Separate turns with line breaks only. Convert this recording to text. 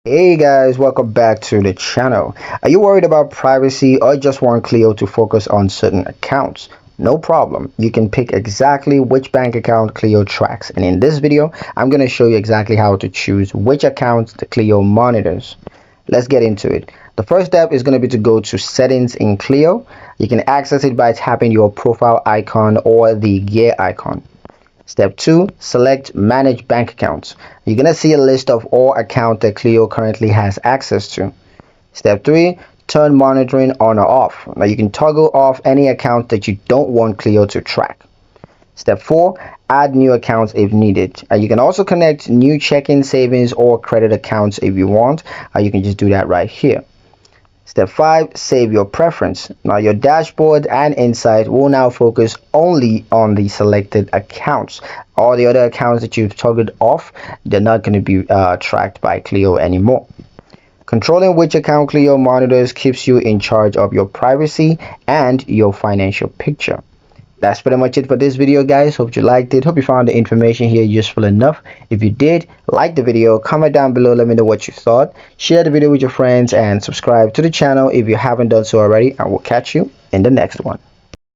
Hey guys, welcome back to the channel. Are you worried about privacy or just want Cleo to focus on certain accounts? No problem. You can pick exactly which bank account Cleo tracks. And in this video, I'm going to show you exactly how to choose which accounts the Cleo monitors. Let's get into it. The first step is going to be to go to settings in Cleo. You can access it by tapping your profile icon or the gear icon. Step 2, select Manage Bank Accounts. You're going to see a list of all accounts that Cleo currently has access to. Step 3, turn monitoring on or off. Now you can toggle off any account that you don't want Cleo to track. Step 4, add new accounts if needed. You can also connect new checking, savings, or credit accounts if you want. You can just do that right here. Step 5, save your preference. Now your dashboard and insight will now focus only on the selected accounts. All the other accounts that you've toggled off, they're not going to be tracked by Cleo anymore. Controlling which account Cleo monitors keeps you in charge of your privacy and your financial picture. That's pretty much it for this video, guys. Hope you liked it. Hope you found the information here useful enough. If you did, like the video, comment down below, let me know what you thought. Share the video with your friends and subscribe to the channel if you haven't done so already, and we'll catch you in the next one.